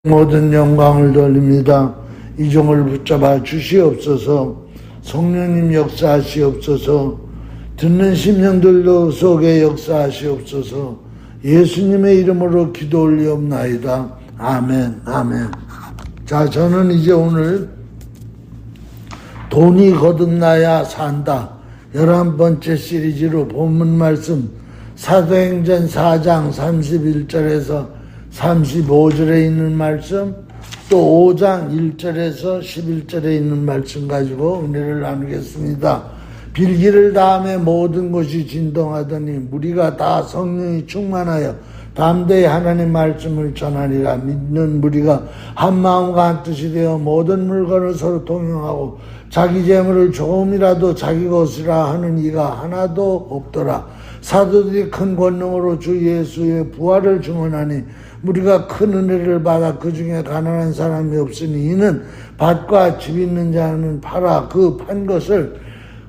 모든 영광을 돌립니다. 이 종을 붙잡아 주시옵소서. 성령님 역사하시옵소서. 듣는 심령들도 속에 역사하시옵소서. 예수님의 이름으로 기도 올리옵나이다. 아멘. 아멘. 자, 저는 이제 오늘 돈이 거듭나야 산다 11번째 시리즈로 본문 말씀 사도행전 4장 31절에서 35절에 있는 말씀, 또 5장 1절에서 11절에 있는 말씀 가지고 은혜를 나누겠습니다. 빌기를 다음에 모든 것이 진동하더니 무리가 다 성령이 충만하여 담대히 하나님 말씀을 전하리라. 믿는 무리가 한 마음과 한 뜻이 되어 모든 물건을 서로 동용하고 자기 재물을 조금이라도 자기 것이라 하는 이가 하나도 없더라. 사도들이 큰 권능으로 주 예수의 부활을 증언하니 우리가 큰 은혜를 받아 그 중에 가난한 사람이 없으니 이는 밭과 집 있는 자는 팔아 그 판 것을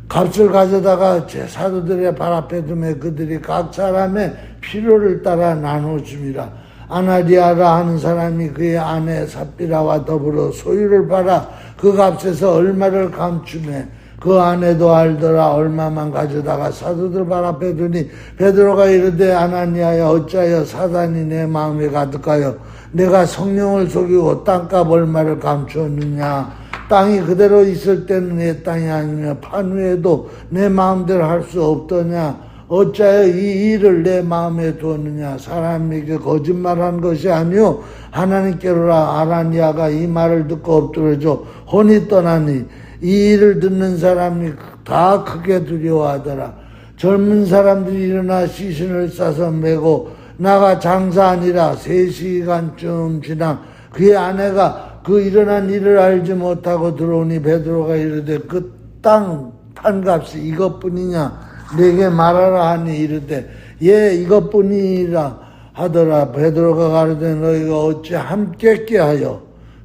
값을 가져다가 제 사도들의 발 앞에 두매 그들이 각 사람의 필요를 따라 나눠줌이라. 아나리아라 하는 사람이 그의 아내 삽비라와 더불어 소유를 팔아 그 값에서 얼마를 감추매 그 아내도 알더라. 얼마만 가져다가 사도들 발 앞에 두니 베드로가 이르되 아나니아야 어찌하여 사단이 내 마음에 가득하여 내가 성령을 속이고 땅값 얼마를 감추었느냐. 땅이 그대로 있을 때는 내 땅이 아니며 판 후에도 내 마음대로 할 수 없더냐. 어찌하여 이 일을 내 마음에 두었느냐. 사람에게 거짓말한 것이 아니요 하나님께로라. 아나니아가 이 말을 듣고 엎드러져 혼이 떠나니 이 일을 듣는 사람이 다 크게 두려워하더라. 젊은 사람들이 일어나 시신을 싸서 메고 나가 장사하니라. 3시간쯤 지나 그의 아내가 그 일어난 일을 알지 못하고 들어오니 베드로가 이르되 그 땅 판값이 이것뿐이냐 내게 말하라 하니 이르되 예 이것뿐이라 하더라. 베드로가 가로되 너희가 어찌 함께 꾀하여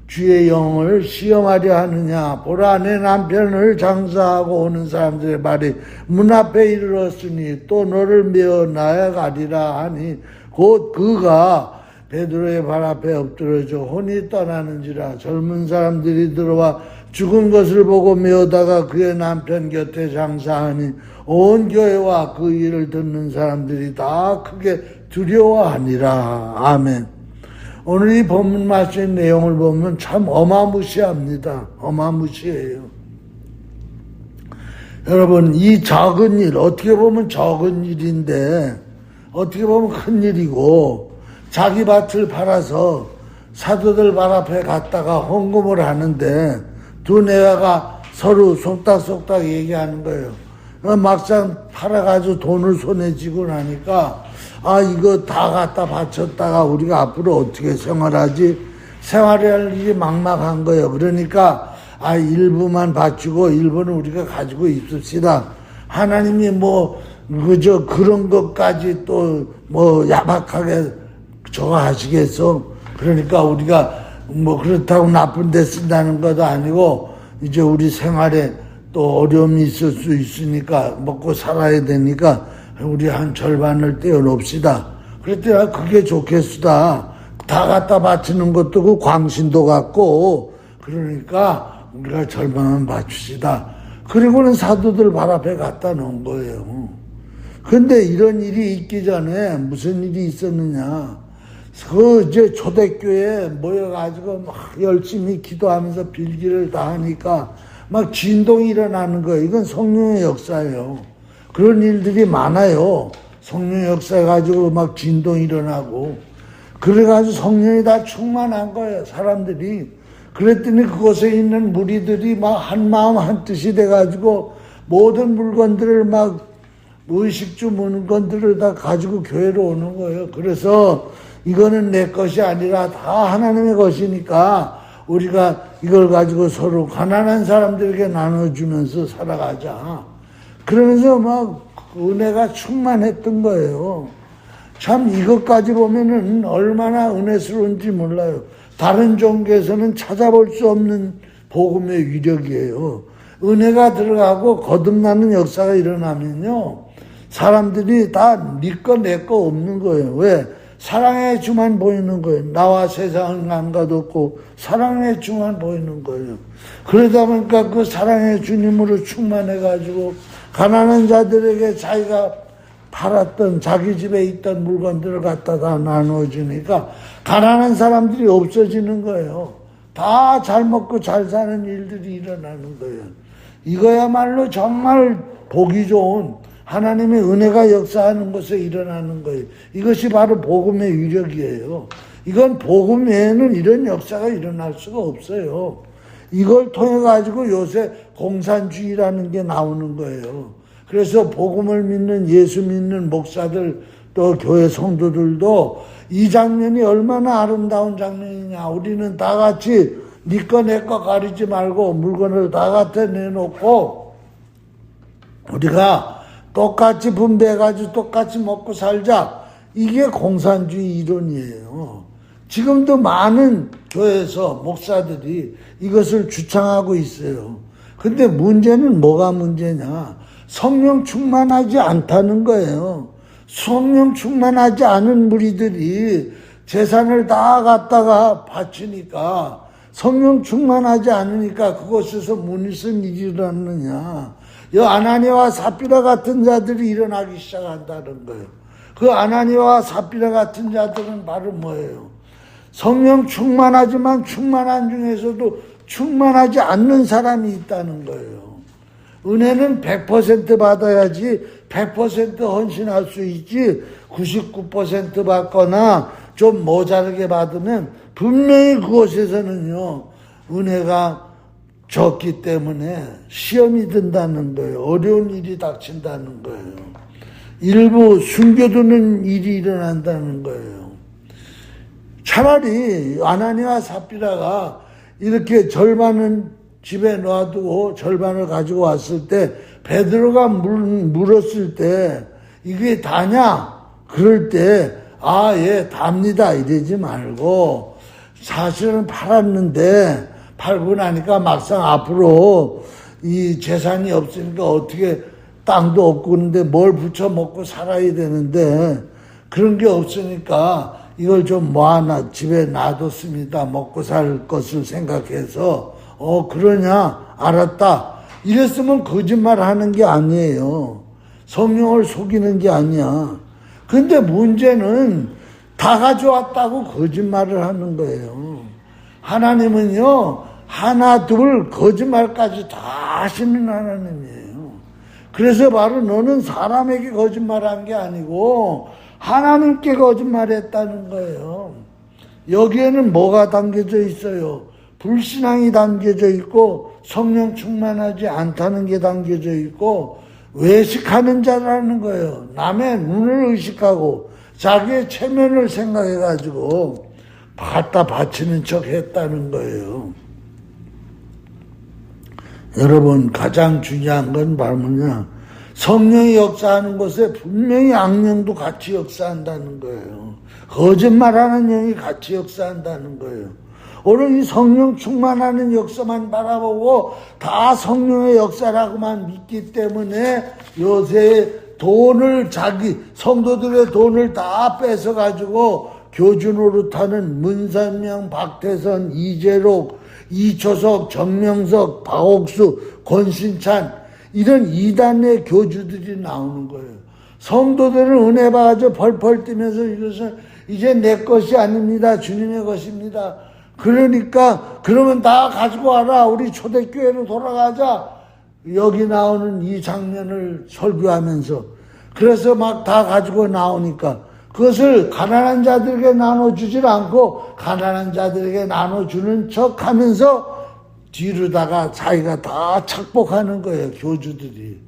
주의 영을 시험하려 하느냐. 보라 내 남편을 장사하고 오는 사람들의 말이 문 앞에 이르렀으니 또 너를 메어 나아가리라 하니 곧 그가 베드로의 발 앞에 엎드러져 혼이 떠나는지라. 젊은 사람들이 들어와 죽은 것을 보고 메어다가 그의 남편 곁에 장사하니 온 교회와 그 일을 듣는 사람들이 다 크게 두려워하니라. 아멘. 오늘 이 본문 말씀의 내용을 보면 참 어마무시합니다. 어마무시해요. 여러분, 이 작은 일, 어떻게 보면 적은 일인데, 어떻게 보면 큰 일이고, 자기 밭을 팔아서 사도들 발 앞에 갔다가 헌금을 하는데, 두 내외가 서로 속닥속닥 얘기하는 거예요. 막상 팔아가지고 돈을 손에 쥐고 나니까, 아, 이거 다 갖다 바쳤다가 우리가 앞으로 어떻게 생활하지? 생활할 일이 막막한 거예요. 그러니까, 일부만 바치고 일부는 우리가 가지고 있읍시다. 하나님이 그저 그런 것까지 또 야박하게 저거 하시겠어? 그러니까 우리가 그렇다고 나쁜 데 쓴다는 것도 아니고, 이제 우리 생활에 또 어려움이 있을 수 있으니까, 먹고 살아야 되니까, 우리 한 절반을 떼어놓읍시다. 그랬더니 그게 좋겠수다. 다 갖다 바치는 것도 그 광신도 같고, 그러니까 우리가 절반은 바칩시다. 그리고는 사도들 발 앞에 갖다 놓은 거예요. 근데 이런 일이 있기 전에 무슨 일이 있었느냐. 이제 초대교회에 모여가지고 막 열심히 기도하면서 빌기를 다 하니까 막 진동이 일어나는 거예요. 이건 성령의 역사예요. 그런 일들이 많아요. 성령 역사 가지고 막 진동이 일어나고. 그래가지고 성령이 다 충만한 거예요, 사람들이. 그랬더니 그곳에 있는 무리들이 막 한 마음 한 뜻이 돼가지고 모든 물건들을 막 의식주 물건들을 다 가지고 교회로 오는 거예요. 그래서 이거는 내 것이 아니라 다 하나님의 것이니까 우리가 이걸 가지고 서로 가난한 사람들에게 나눠주면서 살아가자. 그러면서 막 은혜가 충만했던 거예요. 참 이것까지 보면은 얼마나 은혜스러운지 몰라요. 다른 종교에서는 찾아볼 수 없는 복음의 위력이에요. 은혜가 들어가고 거듭나는 역사가 일어나면요. 사람들이 다 네 거 내 거 없는 거예요. 왜? 사랑의 주만 보이는 거예요. 나와 세상은 감가도 없고 사랑의 주만 보이는 거예요. 그러다 보니까 그 사랑의 주님으로 충만해가지고 가난한 자들에게 자기가 팔았던 자기 집에 있던 물건들을 갖다 다 나눠주니까 가난한 사람들이 없어지는 거예요. 다 잘 먹고 잘 사는 일들이 일어나는 거예요. 이거야말로 정말 보기 좋은 하나님의 은혜가 역사하는 곳에 일어나는 거예요. 이것이 바로 복음의 위력이에요. 이건 복음 외에는 이런 역사가 일어날 수가 없어요. 이걸 통해 가지고 요새 공산주의라는 게 나오는 거예요. 그래서 복음을 믿는 예수 믿는 목사들 또 교회 성도들도 이 장면이 얼마나 아름다운 장면이냐. 우리는 다 같이 네 거 내 거 가리지 말고 물건을 다 갖다 내놓고 우리가 똑같이 분배해가지고 똑같이 먹고 살자. 이게 공산주의 이론이에요. 지금도 많은 교회에서 목사들이 이것을 주창하고 있어요. 근데 문제는 뭐가 문제냐? 성령 충만하지 않다는 거예요. 성령 충만하지 않은 무리들이 재산을 다 갖다가 바치니까 성령 충만하지 않으니까 그곳에서 무슨 일이 일어났느냐. 이 아나니아와 삽비라 같은 자들이 일어나기 시작한다는 거예요. 그 아나니아와 삽비라 같은 자들은 바로 뭐예요? 성령 충만하지만 충만한 중에서도 충만하지 않는 사람이 있다는 거예요. 은혜는 100% 받아야지 100% 헌신할 수 있지 99% 받거나 좀 모자르게 받으면 분명히 그곳에서는요 은혜가 적기 때문에 시험이 든다는 거예요. 어려운 일이 닥친다는 거예요. 일부 숨겨두는 일이 일어난다는 거예요. 차라리 아나니아와 삽비라가 이렇게 절반은 집에 놔두고 절반을 가지고 왔을 때 베드로가 물었을 때 이게 다냐? 그럴 때 예 답니다 이러지 말고 사실은 팔았는데 팔고 나니까 막상 앞으로 이 재산이 없으니까 어떻게 땅도 없고 그런데 뭘 부쳐 먹고 살아야 되는데 그런 게 없으니까 이걸 좀 모아놔 집에 놔뒀습니다. 먹고 살 것을 생각해서 그러냐? 알았다. 이랬으면 거짓말 하는 게 아니에요. 성령을 속이는 게 아니야. 근데 문제는 다 가져왔다고 거짓말을 하는 거예요. 하나님은요, 하나, 둘, 거짓말까지 다 하시는 하나님이에요. 그래서 바로 너는 사람에게 거짓말한 게 아니고 하나님께 거짓말했다는 거예요. 여기에는 뭐가 담겨져 있어요? 불신앙이 담겨져 있고 성령 충만하지 않다는 게 담겨져 있고 외식하는 자라는 거예요. 남의 눈을 의식하고 자기의 체면을 생각해가지고 갖다 바치는 척 했다는 거예요. 여러분 가장 중요한 건 바로 뭐냐? 성령이 역사하는 곳에 분명히 악령도 같이 역사한다는 거예요. 거짓말하는 영이 같이 역사한다는 거예요. 오늘 이 성령 충만하는 역사만 바라보고 다 성령의 역사라고만 믿기 때문에 요새 돈을 성도들의 돈을 다 뺏어가지고 교주 노릇하는 문선명, 박태선, 이재록, 이초석, 정명석, 박옥수, 권신찬 이런 이단의 교주들이 나오는 거예요. 성도들은 은혜 받아서 펄펄 뛰면서 이것은 이제 내 것이 아닙니다. 주님의 것입니다. 그러니까 그러면 다 가지고 와라. 우리 초대교회로 돌아가자. 여기 나오는 이 장면을 설교하면서 그래서 막 다 가지고 나오니까 그것을 가난한 자들에게 나눠주질 않고 가난한 자들에게 나눠주는 척하면서 뒤로다가 자기가 다 착복하는 거예요. 교주들이.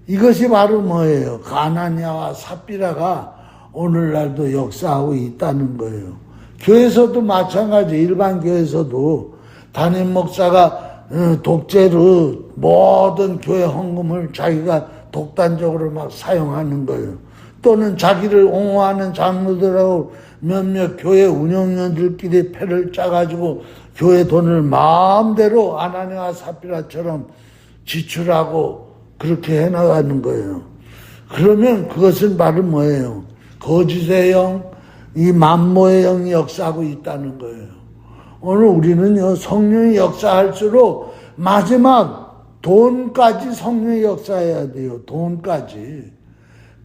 이것이 바로 뭐예요? 아나니아와 삽비라가 오늘날도 역사하고 있다는 거예요. 교회에서도 마찬가지. 일반 교회에서도 담임 목사가 독재로 모든 교회 헌금을 자기가 독단적으로 막 사용하는 거예요. 또는 자기를 옹호하는 장로들하고 몇몇 교회 운영원들끼리 패를 짜가지고 교회 돈을 마음대로 아나니아와 삽비라처럼 지출하고 그렇게 해나가는 거예요. 그러면 그것은 바로 뭐예요? 거짓의 영, 이 만모의 영이 역사하고 있다는 거예요. 오늘 우리는요, 성령이 역사할수록 마지막 돈까지 성령이 역사해야 돼요.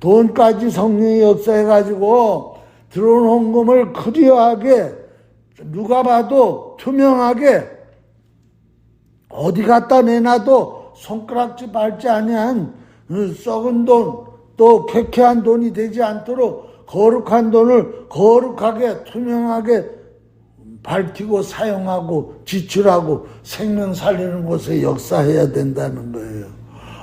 돈까지 성령이 역사해가지고 들어온 헌금을 클리어하게, 누가 봐도 투명하게 어디 갖다 내놔도 손가락질 밟지 아니한 썩은 돈, 또 쾌쾌한 돈이 되지 않도록 거룩한 돈을 거룩하게 투명하게 밝히고 사용하고 지출하고 생명 살리는 곳에 역사해야 된다는 거예요.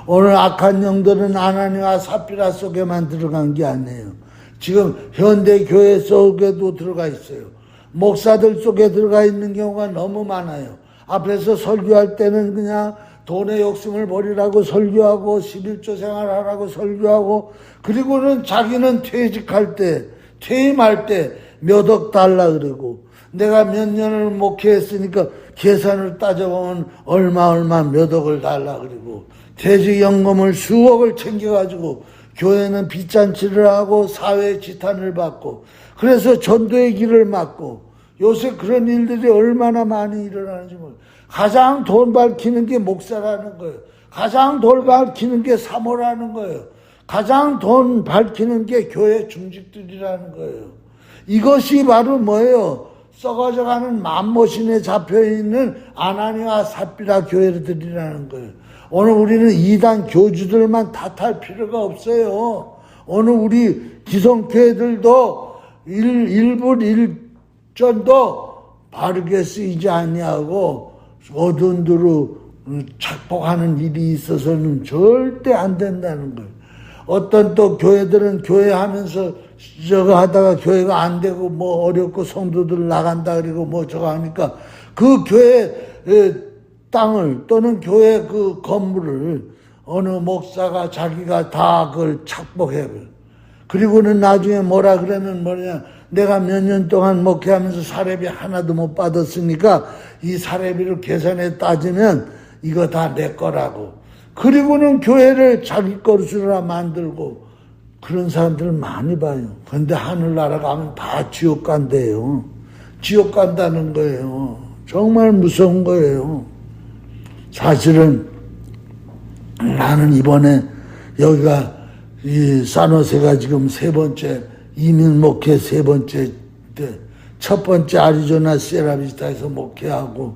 오늘 악한 영들은 아나니와 삽비라 속에만 들어간 게 아니에요. 지금 현대 교회 속에도 들어가 있어요. 목사들 속에 들어가 있는 경우가 너무 많아요. 앞에서 설교할 때는 그냥 돈의 욕심을 버리라고 설교하고 11조 생활하라고 설교하고, 그리고는 자기는 퇴직할 때, 퇴임할 때 몇 억 달라 그러고, 내가 몇 년을 목회했으니까 계산을 따져보면 얼마 몇 억을 달라 그러고, 퇴직연금을 수억을 챙겨가지고 교회는 빚잔치를 하고 사회의 지탄을 받고, 그래서 전도의 길을 막고, 요새 그런 일들이 얼마나 많이 일어나는지 모르겠어요. 가장 돈 밝히는 게 목사라는 거예요. 가장 돈 밝히는 게 사모라는 거예요. 가장 돈 밝히는 게 교회 중직들이라는 거예요. 이것이 바로 뭐예요? 썩어져가는 만모신에 잡혀있는 아나니와 삽비라 교회들이라는 거예요. 오늘 우리는 이단 교주들만 탓할 필요가 없어요. 오늘 우리 기성교회들도 일부 일전도 바르게 쓰이지 아니하고 어두운 데로 착복하는 일이 있어서는 절대 안 된다는 거예요. 어떤 또 교회들은 교회 하면서 저거 하다가 교회가 안 되고 뭐 어렵고 성도들 나간다 그리고 뭐 저거 하니까 그 교회 땅을 또는 교회 그 건물을 어느 목사가 자기가 다 그걸 착복해. 그리고는 나중에 뭐라 그러면 뭐냐, 내가 몇 년 동안 목회하면서 사례비 하나도 못 받았으니까 이 사례비를 계산해 따지면 이거 다 내 거라고. 그리고는 교회를 자기 것으로 만들고, 그런 사람들을 많이 봐요. 그런데 하늘나라 가면 다 지옥 간대요. 지옥 간다는 거예요. 정말 무서운 거예요. 사실은 나는 이번에 여기가 이 산호세가 지금 세 번째 이민 목회 세 번째 때, 첫 번째 아리조나 시에라비스타에서 목회하고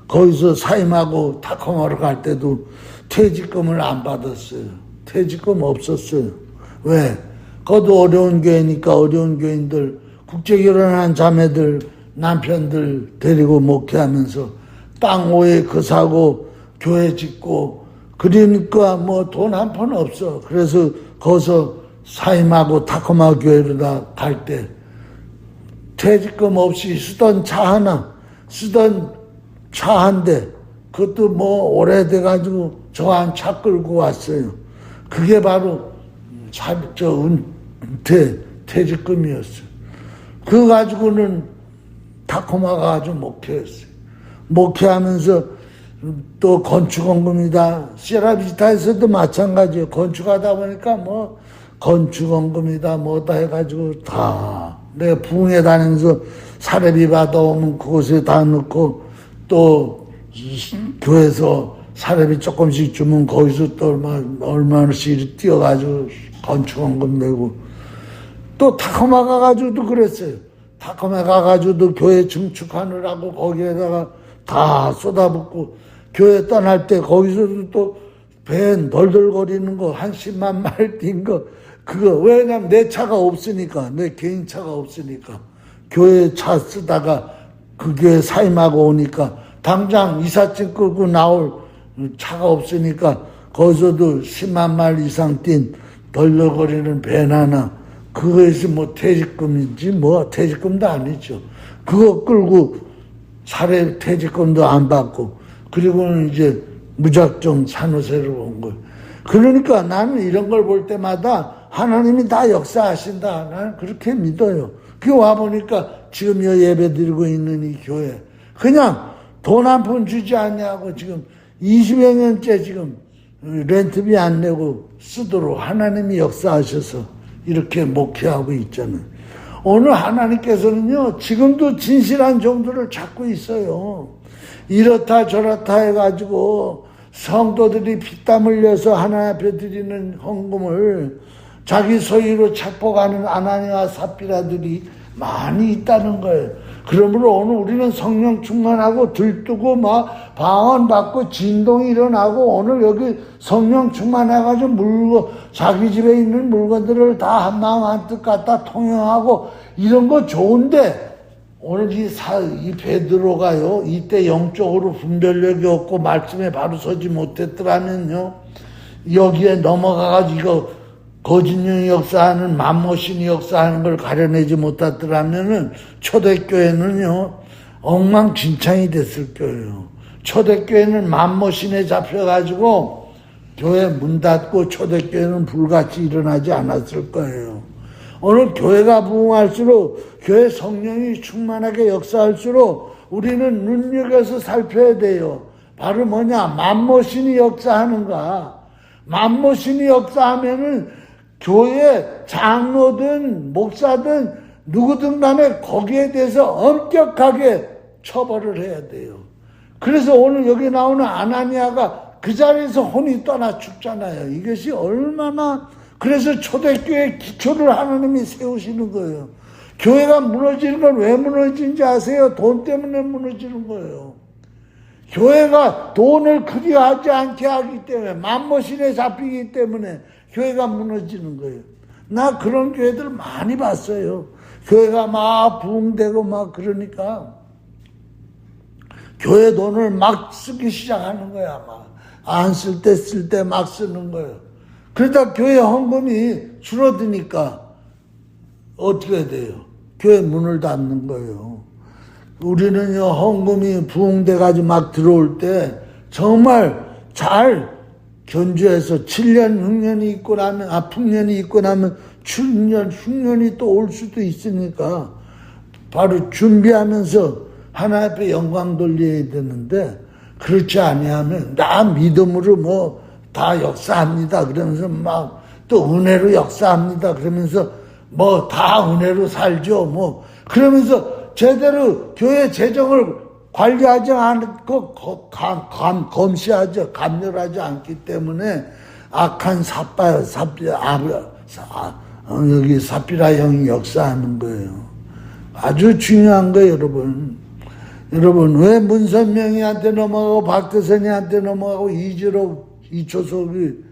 거기서 사임하고 타코마로 갈 때도 퇴직금을 안 받았어요. 퇴직금 없었어요. 왜? 그것도 어려운 교회니까 어려운 교인들, 국제결혼한 자매들, 남편들 데리고 목회하면서 땅 5에크 사고 교회 짓고, 그러니까 뭐 돈 한 푼 없어. 그래서 거기서 사임하고 타코마 교회로 다 갈 때 퇴직금 없이 쓰던 차 한 대, 그것도 뭐 오래돼가지고 저 한 차 끌고 왔어요. 그게 바로 퇴직금이었어요. 그거 가지고는 타코마 가가지고 목회했어요. 목회하면서 또 건축원금이다. 시에라비스타에서도 마찬가지예요. 건축하다 보니까 뭐 건축원금이다 뭐다 해가지고 다 내가 부흥회 다니면서 사례비 받아오면 그곳에 다 넣고, 또 교회에서 사례비 조금씩 주면 거기서 또 얼마씩 뛰어가지고 건축원금 내고, 또 타코마 가가지고도 그랬어요. 타코마 가가지고도 교회 증축하느라고 거기에다가 다 쏟아붓고, 교회 떠날 때 거기서도 또 밴 덜덜거리는 거 한 10만 마일 뛴 거, 그거 왜냐면 내 차가 없으니까, 내 개인 차가 없으니까, 교회 차 쓰다가 그 교회 사임하고 오니까 당장 이삿짐 끌고 나올 차가 없으니까 거기서도 10만 마일 이상 뛴 덜덜거리는 밴 하나, 그거에서 뭐 퇴직금인지 뭐 퇴직금도 아니죠. 그거 끌고 퇴직금도 안 받고, 그리고는 이제 무작정 산호세로 온 거예요. 그러니까 나는 이런 걸 볼 때마다 하나님이 다 역사하신다. 나는 그렇게 믿어요. 그 와보니까 지금 여 예배 드리고 있는 이 교회, 그냥 돈 한 푼 주지 않냐고 지금 20여 년째 지금 렌트비 안 내고 쓰도록 하나님이 역사하셔서 이렇게 목회하고 있잖아요. 오늘 하나님께서는요, 지금도 진실한 종들을 찾고 있어요. 이렇다 저렇다 해가지고 성도들이 피땀 흘려서 하나님 앞에 드리는 헌금을 자기 소유로 착복하는 아나니와 삽비라들이 많이 있다는 거예요. 그러므로 오늘 우리는 성령 충만하고 들뜨고 막 방언받고 진동이 일어나고 오늘 여기 성령 충만해가지고 자기 집에 있는 물건들을 다 한마음 한뜻 갖다 통용하고 이런 거 좋은데 오늘 이 베드로가요, 이때 영적으로 분별력이 없고 말씀에 바로 서지 못했더라면요, 여기에 넘어가가지고 이거 거짓령이 역사하는 맘모신이 역사하는 걸 가려내지 못했더라면은 초대교회는요, 엉망진창이 됐을 거예요. 초대교회는 맘모신에 잡혀가지고 교회 문 닫고 초대교회는 불같이 일어나지 않았을 거예요. 오늘 교회가 부흥할수록 교회 성령이 충만하게 역사할수록 우리는 눈여겨서 살펴야 돼요. 바로 뭐냐? 맘모신이 역사하는가? 맘모신이 역사하면은 교회 장로든 목사든 누구든 간에 거기에 대해서 엄격하게 처벌을 해야 돼요. 그래서 오늘 여기 나오는 아나니아가 그 자리에서 혼이 떠나 죽잖아요. 이것이 얼마나, 그래서 초대교회 기초를 하나님이 세우시는 거예요. 교회가 무너지는 건 왜 무너진지 아세요? 돈 때문에 무너지는 거예요. 교회가 돈을 그리하지 않게 하기 때문에, 맘모신에 잡히기 때문에 교회가 무너지는 거예요. 나 그런 교회들 많이 봤어요. 교회가 막 부흥되고 막 그러니까 교회 돈을 막 쓰기 시작하는 거야. 막 안 쓸 때 쓸 때 막 쓰는 거예요. 그러다 교회 헌금이 줄어드니까 어떻게 돼요? 교회 문을 닫는 거예요. 우리는요, 헌금이 부흥돼가지고 막 들어올 때 정말 잘 견주해서 7년, 6년이 있고 나면, 풍년이 있고 나면 7년, 흉년이 또 올 수도 있으니까 바로 준비하면서 하나님 앞에 영광 돌려야 되는데, 그렇지 아니하면 나 믿음으로 뭐 다 역사합니다 그러면서 막 또 은혜로 역사합니다 그러면서 뭐 다 은혜로 살죠 뭐 그러면서 제대로 교회 재정을 관리하지 않고 검시하지 감열하지 않기 때문에 악한 여기 삽비라 형이 역사하는 거예요. 아주 중요한 거예요, 여러분. 여러분, 왜 문선명이한테 넘어가고 박대선이한테 넘어가고 이초석이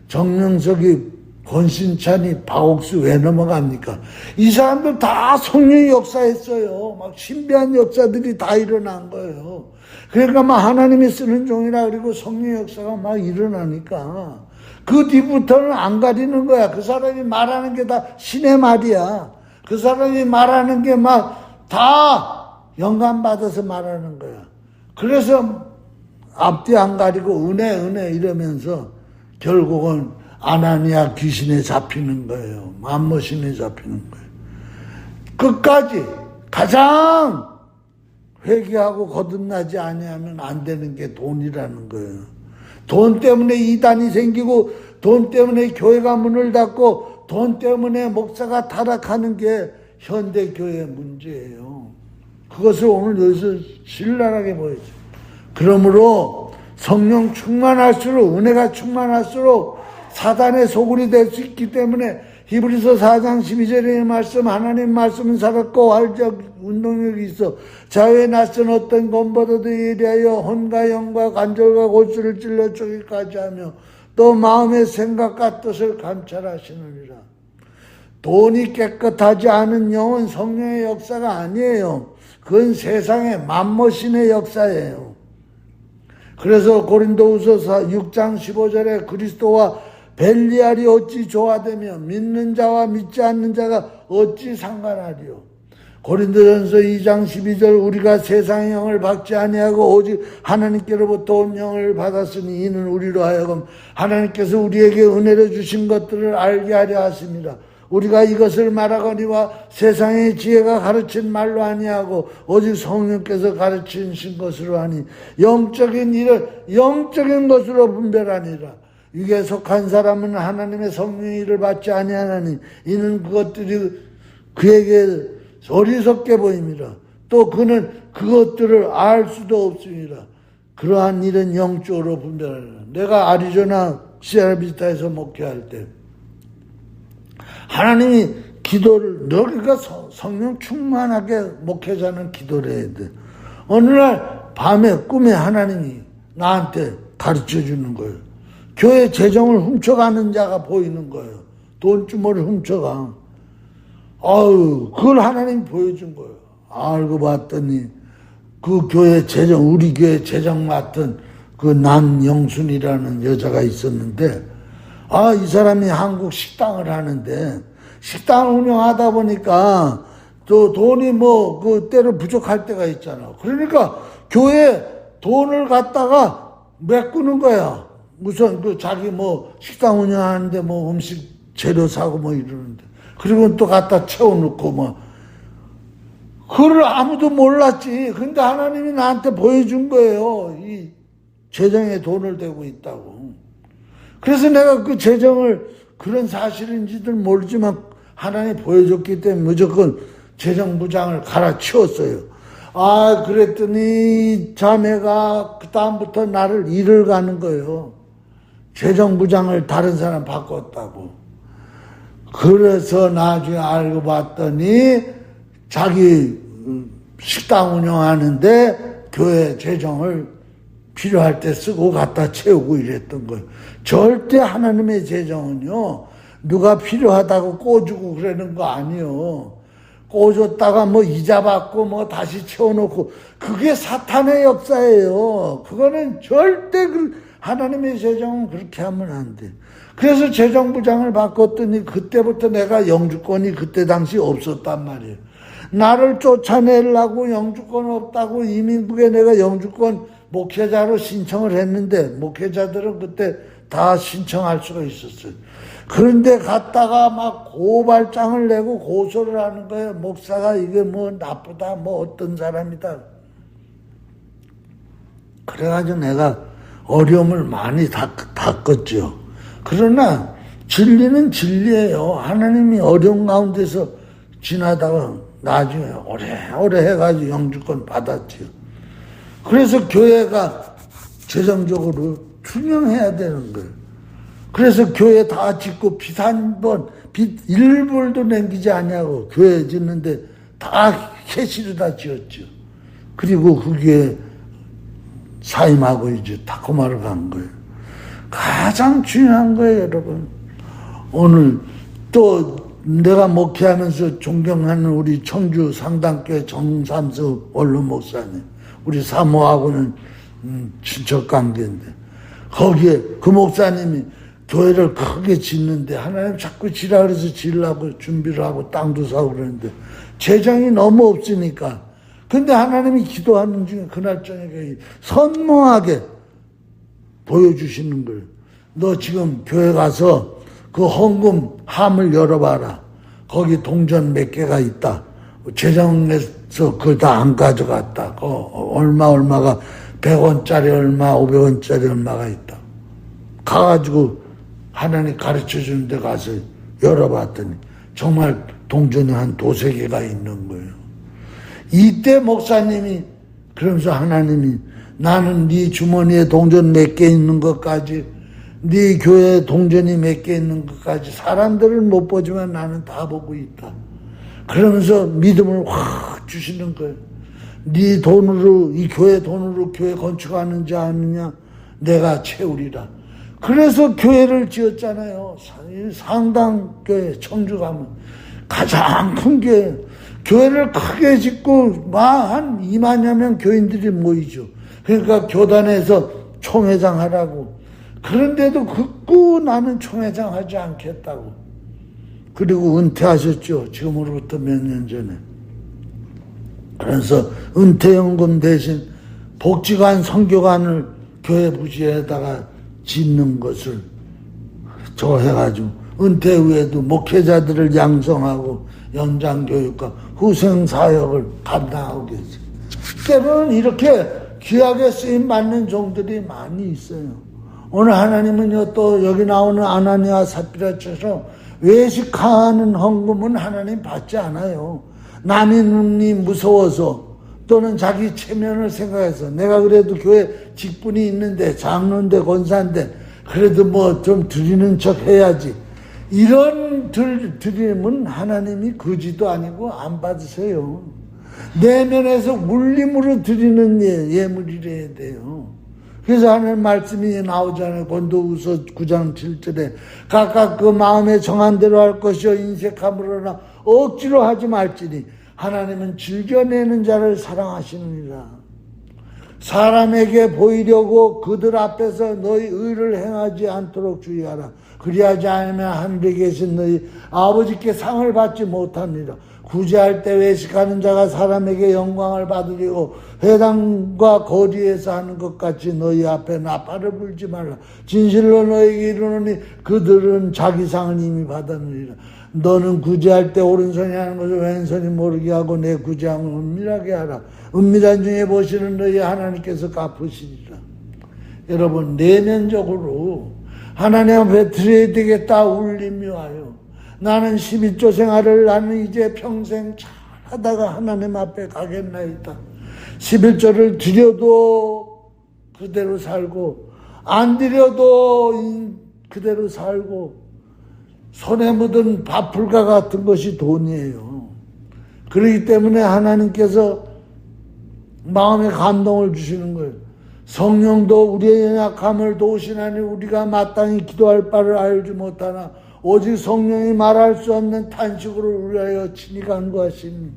정명석이 권신찬이 박옥수 왜 넘어갑니까? 이 사람들 다 성령이 역사했어요. 막 신비한 역사들이 다 일어난 거예요. 그러니까 막 하나님이 쓰는 종이라 그리고 성령 역사가 막 일어나니까 그 뒤부터는 안 가리는 거야. 그 사람이 말하는 게 다 신의 말이야. 그 사람이 말하는 게 막 다 영감받아서 말하는 거야. 그래서 앞뒤 안 가리고 은혜 이러면서 결국은 아나니아 귀신에 잡히는 거예요. 맘모신에 잡히는 거예요. 끝까지 가장 회개하고 거듭나지 아니하면 안 되는 게 돈이라는 거예요. 돈 때문에 이단이 생기고 돈 때문에 교회가 문을 닫고 돈 때문에 목사가 타락하는 게 현대교회의 문제예요. 그것을 오늘 여기서 신랄하게 보여줘요. 그러므로 성령 충만할수록 은혜가 충만할수록 사단의 소굴이 될 수 있기 때문에 히브리서 4장 12절의 말씀 하나님 말씀은 살았고 활적 운동력이 있어 자유에 낯선 어떤 검보다도 예리하여 혼과 영과 관절과 골수를 찔러 쪼기까지 하며 또 마음의 생각과 뜻을 감찰하시느니라. 돈이 깨끗하지 않은 영은 성령의 역사가 아니에요. 그건 세상의 맘모신의 역사예요. 그래서 고린도후서 6장 15절에 그리스도와 벨리알이 어찌 조화되며 믿는 자와 믿지 않는 자가 어찌 상관하리요. 고린도전서 2장 12절 우리가 세상의 영을 받지 아니하고 오직 하나님께로부터 온 영을 받았으니 이는 우리로 하여금 하나님께서 우리에게 은혜로 주신 것들을 알게 하려 하십니다. 우리가 이것을 말하거니와 세상의 지혜가 가르친 말로 아니하고 오직 성령께서 가르치신 것으로 하니 영적인 일을 영적인 것으로 분별하니라. 육에 속한 사람은 하나님의 성령의 일을 받지 아니하나니 이는 그것들이 그에게 어리석게 보입니다. 또 그는 그것들을 알 수도 없습니다. 그러한 일은 영적으로 분별하라. 내가 아리조나 시아라비타에서 목회할 때 하나님이 기도를 너희가 성령 충만하게 목회자는 기도를 해야 돼. 어느 날 밤에 꿈에 하나님이 나한테 가르쳐 주는 거예요. 교회 재정을 훔쳐가는 자가 보이는 거예요. 돈주머니를 훔쳐가. 아유, 그걸 하나님이 보여준 거예요. 알고 봤더니 그 교회 재정, 우리 교회 재정 맡은 그 남영순이라는 여자가 있었는데, 이 사람이 한국 식당을 하는데, 식당을 운영하다 보니까 또 돈이 그 때로 부족할 때가 있잖아. 그러니까 교회 돈을 갖다가 메꾸는 거야. 우선 자기 식당 운영하는데 음식 재료 사고 이러는데. 그리고 또 갖다 채워놓고 그걸 아무도 몰랐지. 근데 하나님이 나한테 보여준 거예요. 이 재정에 돈을 대고 있다고. 그래서 내가 그 재정을 그런 사실인지들 모르지만 하나님이 보여줬기 때문에 무조건 재정부장을 갈아치웠어요. 그랬더니 자매가 그 다음부터 나를 일을 가는 거예요. 재정부장을 다른 사람 바꿨다고. 그래서 나중에 알고 봤더니 자기 식당 운영하는데 교회 재정을 필요할 때 쓰고 갖다 채우고 이랬던 거예요. 절대 하나님의 재정은요, 누가 필요하다고 꿔주고 그러는 거 아니에요. 꿔줬다가 이자 받고 다시 채워놓고, 그게 사탄의 역사예요. 그거는 절대 하나님의 재정은 그렇게 하면 안 돼. 그래서 재정부장을 바꿨더니 그때부터 내가 영주권이 그때 당시 없었단 말이에요. 나를 쫓아내려고 영주권 없다고 이민국에 내가 영주권 목회자로 신청을 했는데, 목회자들은 그때 다 신청할 수가 있었어요. 그런데 갔다가 고발장을 내고 고소를 하는 거예요. 목사가 이게 나쁘다, 어떤 사람이다. 그래가지고 내가 어려움을 많이 겪었죠. 그러나 진리는 진리예요. 하나님이 어려운 가운데서 지나다가 나중에 오래 해가지고 영주권 받았지요. 그래서 교회가 재정적으로 투명해야 되는 거예요. 그래서 교회 다 짓고 빚 1불도 남기지 않냐고 교회 짓는데 다 캐시로 다 지었죠. 그리고 그게 사임하고 이제 다코마를 간 거예요. 가장 중요한 거예요, 여러분. 오늘 또 내가 목회하면서 존경하는 우리 청주 상당교회 정삼수 원로 목사님, 우리 사모하고는 친척 관계인데, 거기에 그 목사님이 교회를 크게 짓는데 하나님 자꾸 지라 그래서 지으려고 준비를 하고 땅도 사고 그러는데 재정이 너무 없으니까. 근데 하나님이 기도하는 중에 그날 저녁에 선명하게 보여주시는 거예요. 너 지금 교회 가서 그 헌금 함을 열어봐라. 거기 동전 몇 개가 있다. 재정에서 그걸 다 안 가져갔다. 얼마가 100원짜리 얼마, 500원짜리 얼마가 있다. 가가지고 하나님 가르쳐 주는 데 가서 열어봤더니 정말 동전이 한 두세 개가 있는 거예요. 이때 목사님이 그러면서 하나님이 나는 네 주머니에 동전 몇 개 있는 것까지, 네 교회에 동전이 몇 개 있는 것까지 사람들은 못 보지만 나는 다 보고 있다. 그러면서 믿음을 확 주시는 거예요. 네 돈으로, 이 교회 돈으로 교회 건축하는지 아느냐? 내가 채우리라. 그래서 교회를 지었잖아요. 상당교회, 청주 가면 가장 큰 교회. 교회를 크게 짓고 한 2만여 명 교인들이 모이죠. 그러니까 교단에서 총회장 하라고. 그런데도 극구 나는 총회장 하지 않겠다고. 그리고 은퇴하셨죠. 지금으로부터 몇 년 전에. 그래서 은퇴연금 대신 복지관, 선교관을 교회 부지에다가 짓는 것을 해가지고 은퇴 후에도 목회자들을 양성하고 연장교육과 후생사역을 감당하고 계세요. 때로는 이렇게 귀하게 쓰임받는 종들이 많이 있어요. 오늘 하나님은요, 또 여기 나오는 아나니아 삽비라처럼 외식하는 헌금은 하나님 받지 않아요. 남의 눈이 무서워서 또는 자기 체면을 생각해서 내가 그래도 교회 직분이 있는데 장로인데 권사인데 그래도 뭐 좀 드리는 척 해야지. 이런 드림은 하나님이 거지도 아니고 안 받으세요. 내면에서 울림으로 드리는 예물이래야 돼요. 그래서 하나님 말씀이 나오잖아요. 고린도후서 9장 7절에 각각 그 마음에 정한 대로 할 것이요 인색함으로나 억지로 하지 말지니 하나님은 즐겨내는 자를 사랑하시느니라. 사람에게 보이려고 그들 앞에서 너희 의를 행하지 않도록 주의하라. 그리하지 않으면 하늘에 계신 너희 아버지께 상을 받지 못합니다. 구제할 때 외식하는 자가 사람에게 영광을 받으려고 회당과 거리에서 하는 것 같이 너희 앞에 나팔을 불지 말라. 진실로 너희에게 이르노니 그들은 자기 상은 이미 받았느니라. 너는 구제할 때 오른손이 하는 것을 왼손이 모르게 하고 내 구제함을 은밀하게 하라. 은밀한 중에 보시는 너희 하나님께서 갚으시리라. 여러분, 내면적으로 하나님 앞에 드려야 되겠다 울림이 와요. 나는 11조 생활을 나는 이제 평생 잘하다가 하나님 앞에 가겠나이다. 11조를 드려도 그대로 살고 안 드려도 그대로 살고 손에 묻은 밥풀과 같은 것이 돈이에요. 그렇기 때문에 하나님께서 마음에 감동을 주시는 거예요. 성령도 우리의 연약함을 도우시나니 우리가 마땅히 기도할 바를 알지 못하나 오직 성령이 말할 수 없는 탄식으로 위하여 친히 간구하시니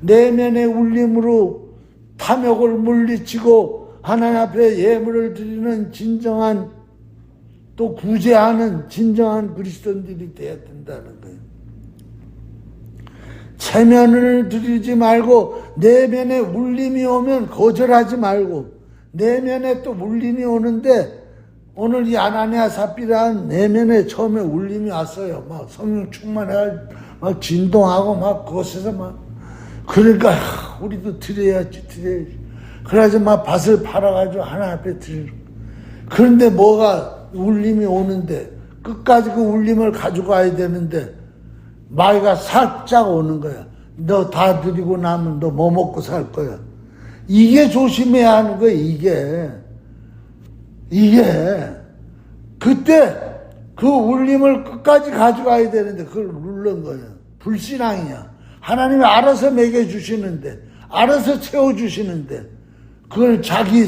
내면의 울림으로 탐욕을 물리치고 하나님 앞에 예물을 드리는 진정한 또 구제하는 진정한 그리스도인들이 되어야 된다는 거예요. 체면을 드리지 말고 내면에 울림이 오면 거절하지 말고 내면에 또 울림이 오는데 오늘 이 아나니아 삽비라는 내면에 처음에 울림이 왔어요. 막 성령 충만해가지고 막 진동하고 막 그곳에서 막 그러니까 우리도 드려야지. 그래가지고 막 밭을 팔아가지고 하나님 앞에 드리는. 그런데 뭐가 울림이 오는데 끝까지 그 울림을 가져가야 되는데 마귀가 살짝 오는 거야. 너 다 드리고 나면 너 뭐 먹고 살 거야. 이게 조심해야 하는 거야. 이게 그때 그 울림을 끝까지 가져가야 되는데 그걸 누른 거예요. 불신앙이야. 하나님이 알아서 먹여주시는데 알아서 채워주시는데 그걸 자기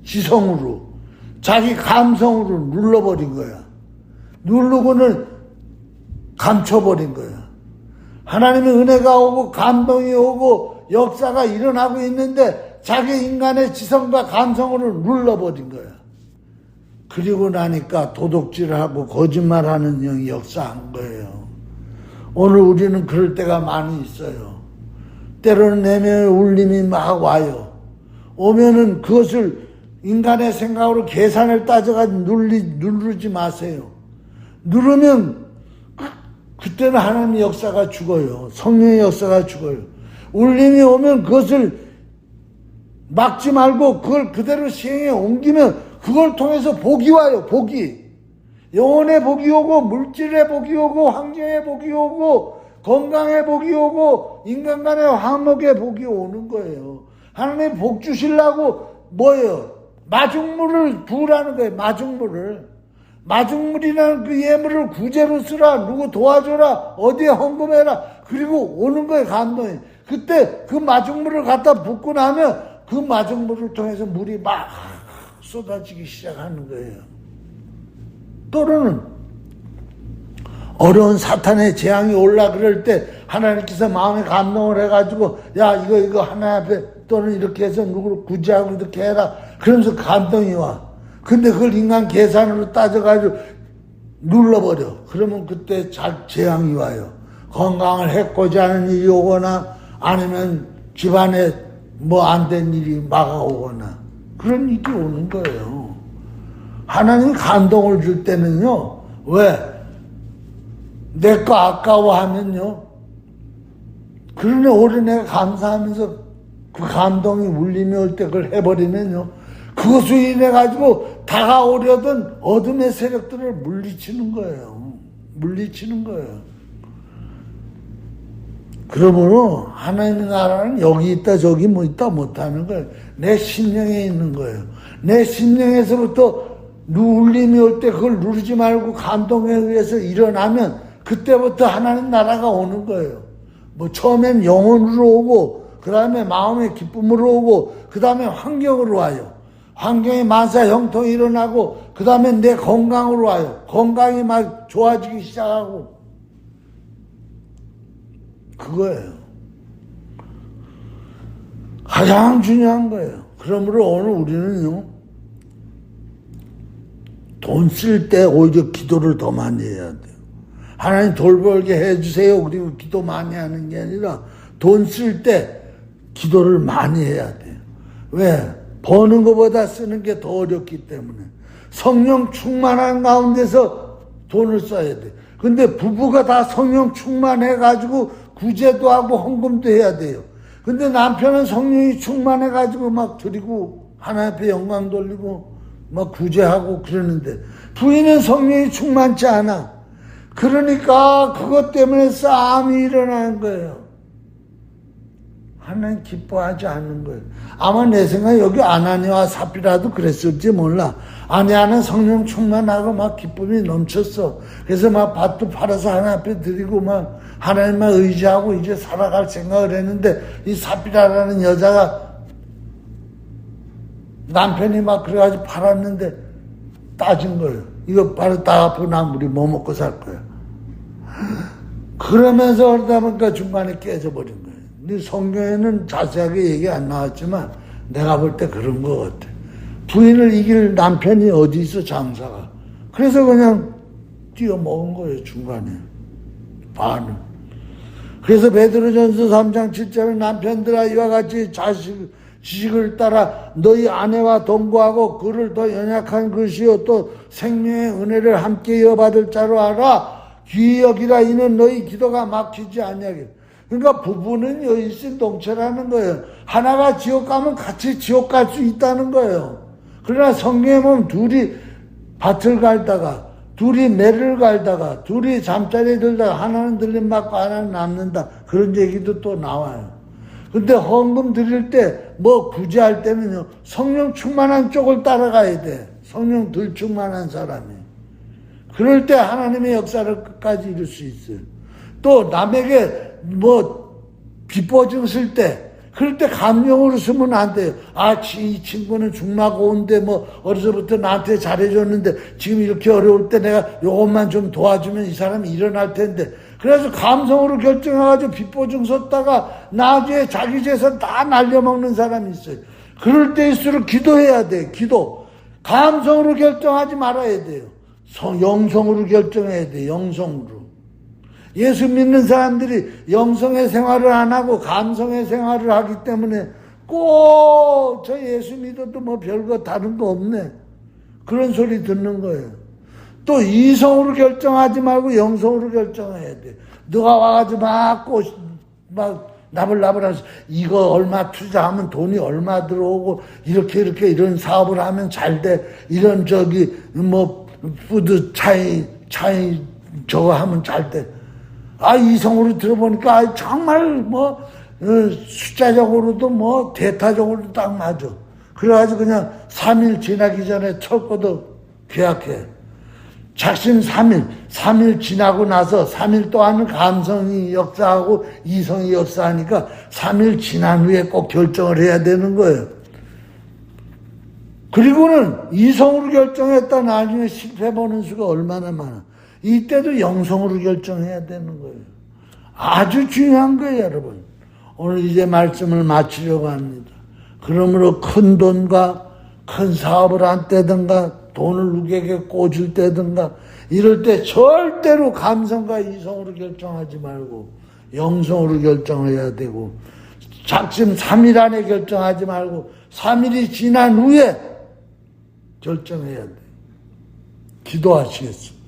지성으로 자기 감성으로 눌러버린 거야. 누르고는 감춰버린 거야. 하나님의 은혜가 오고 감동이 오고 역사가 일어나고 있는데 자기 인간의 지성과 감성으로 눌러버린 거야. 그리고 나니까 도둑질을 하고 거짓말하는 영이 역사한 거예요. 오늘 우리는 그럴 때가 많이 있어요. 때로는 내면의 울림이 막 와요. 오면은 그것을 인간의 생각으로 계산을 따져가지고 누르지 마세요. 누르면 그때는 하나님의 역사가 죽어요. 성령의 역사가 죽어요. 울림이 오면 그것을 막지 말고 그걸 그대로 시행에 옮기면 그걸 통해서 복이 와요. 복이. 영혼의 복이 오고 물질의 복이 오고 환경의 복이 오고 건강의 복이 오고 인간간의 화목의 복이 오는 거예요. 하나님 복 주시려고 뭐예요? 마중물을 부으라는 거예요. 마중물이라는 그 예물을 구제로 쓰라. 누구 도와줘라. 어디에 헌금해라. 그리고 오는 거예요. 감동이. 그때 그 마중물을 갖다 붓고 나면 그 마중물을 통해서 물이 막 쏟아지기 시작하는 거예요. 또는 어려운 사탄의 재앙이 올라 그럴 때 하나님께서 마음에 감동을 해가지고 야 이거 하나님 앞에 또는 이렇게 해서 누구를 구제하고 이렇게 해라. 그러면서 감동이 와. 근데 그걸 인간 계산으로 따져가지고 눌러버려. 그러면 그때 재앙이 와요. 건강을 해코지 하는 일이 오거나 아니면 집안에 뭐 안 된 일이 막아오거나 그런 일이 오는 거예요. 하나님이 감동을 줄 때는요. 왜? 내 거 아까워하면요. 그러니 오래 내가 감사하면서 그 감동이 울림이 올 때 그걸 해버리면요. 그것으로 인해 가지고 다가오려던 어둠의 세력들을 물리치는 거예요. 물리치는 거예요. 그러므로 하나님의 나라는 여기 있다 저기 뭐 있다 못하는 거예요. 내 심령에 있는 거예요. 내 심령에서부터 울림이 올 때 그걸 누르지 말고 감동에 의해서 일어나면 그때부터 하나님 나라가 오는 거예요. 뭐 처음엔 영혼으로 오고 그 다음에 마음의 기쁨으로 오고 그 다음에 환경으로 와요. 환경에 만사 형통이 일어나고 그 다음에 내 건강으로 와요. 건강이 막 좋아지기 시작하고 그거예요. 가장 중요한 거예요. 그러므로 오늘 우리는요, 돈 쓸 때 오히려 기도를 더 많이 해야 돼요. 하나님 돌벌게 해주세요. 그리고 기도 많이 하는 게 아니라 돈 쓸 때 기도를 많이 해야 돼요. 왜? 버는 것보다 쓰는 게 더 어렵기 때문에. 성령 충만한 가운데서 돈을 써야 돼. 근데 부부가 다 성령 충만해가지고 구제도 하고 헌금도 해야 돼요. 근데 남편은 성령이 충만해가지고 막 드리고 하나님 앞에 영광 돌리고 막 구제하고 그러는데 부인은 성령이 충만치 않아. 그러니까 그것 때문에 싸움이 일어나는 거예요. 하나님 기뻐하지 않는 거예요. 아마 내 생각에 여기 아나니와 삽비라도 그랬을지 몰라. 아니야는 성령 충만하고 막 기쁨이 넘쳤어. 그래서 막 밭도 팔아서 하나님 앞에 드리고 막 하나님만 의지하고 이제 살아갈 생각을 했는데 이 삽비라라는 여자가 남편이 막 그래가지고 팔았는데 따진 거예요. 이거 바로 따갖고 나 우리 뭐 먹고 살 거야. 그러면서 그러다 보니까 중간에 깨져버린 거예요. 근데 성경에는 자세하게 얘기 안 나왔지만 내가 볼 때 그런 것 같아. 부인을 이길 남편이 어디 있어 장사가. 그래서 그냥 뛰어먹은 거예요 중간에. 반은. 그래서 베드로전서 3장 7절에 남편들아 이와 같이 지식을 따라 너희 아내와 동거하고 그를 더 연약한 것이요 또 생명의 은혜를 함께 이어받을 자로 알아. 귀히 여기라. 이는 너희 기도가 막히지 아니하게. 그러니까 부부는 여일신동체라는 거예요. 하나가 지옥 가면 같이 지옥 갈 수 있다는 거예요. 그러나 성경에 보면 둘이 밭을 갈다가 둘이 매를 갈다가 둘이 잠자리에 들다가 하나는 들림받고 하나는 남는다. 그런 얘기도 또 나와요. 근데 헌금 드릴 때 뭐 구제할 때는요, 성령 충만한 쪽을 따라가야 돼. 성령 덜 충만한 사람이. 그럴 때 하나님의 역사를 끝까지 이룰 수 있어요. 또 남에게 뭐 비보증 쓸 때, 그럴 때 감정으로 쓰면 안 돼요. 아, 이 친구는 중마 고운데 뭐 어려서부터 나한테 잘해줬는데 지금 이렇게 어려울 때 내가 요것만 좀 도와주면 이 사람이 일어날 텐데. 그래서 감성으로 결정해가지고 빚보증 썼다가 나중에 자기 재산 다 날려먹는 사람이 있어요. 그럴 때일수록 기도해야 돼. 기도. 감성으로 결정하지 말아야 돼요. 영성으로 결정해야 돼. 영성으로. 예수 믿는 사람들이 영성의 생활을 안 하고 감성의 생활을 하기 때문에 꼭 저 예수 믿어도 뭐 별거 다른 거 없네. 그런 소리 듣는 거예요. 또 이성으로 결정하지 말고 영성으로 결정해야 돼. 너가 와가지고 막 나불나불하면서 이거 얼마 투자하면 돈이 얼마 들어오고 이렇게 이런 사업을 하면 잘 돼. 이런 뭐 푸드 차이 저거 하면 잘 돼. 아, 이성으로 들어보니까 정말 뭐 숫자적으로도 뭐 대타적으로도 딱 맞아. 그래가지고 그냥 3일 지나기 전에 철거도 계약해. 작심 3일 지나고 나서 3일 동안은 감성이 역사하고 이성이 역사하니까 3일 지난 후에 꼭 결정을 해야 되는 거예요. 그리고는 이성으로 결정했다 나중에 실패보는 수가 얼마나 많아. 이때도 영성으로 결정해야 되는 거예요. 아주 중요한 거예요, 여러분. 오늘 이제 말씀을 마치려고 합니다. 그러므로 큰 돈과 큰 사업을 한다든가 돈을 누구에게 꽂을 때든가 이럴 때 절대로 감성과 이성으로 결정하지 말고 영성으로 결정해야 되고 작심 3일 안에 결정하지 말고 3일이 지난 후에 결정해야 돼. 기도하시겠습니다.